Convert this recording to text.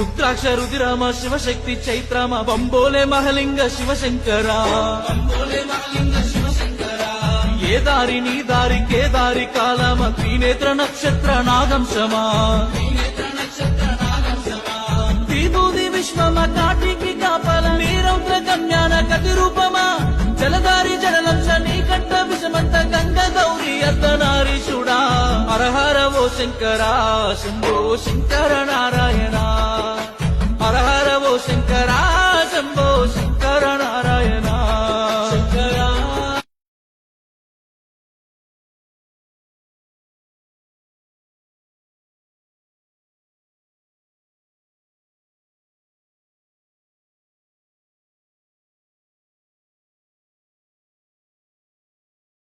రుద్రాక్ష రుదిరామ శివశక్తి చైత్రామ బంబోలే మహలింగ శివశంకరా ఏ దారి నీ దారి కే దారి కాలమ త్రినేత్ర నక్షత్ర నాగంశమా విభూది విశ్వమ కాటికి కాపల నీరౌద్ర గమ్యాన గతి రూపమా జలధారి జలలంశ నీ కంట విషమంత గంగ గౌరీ అర్ధనారీషుడా హరహర ఓ శంకరా శంభో శంకర నారాయణ హరహర ఓ శంకరా శంభో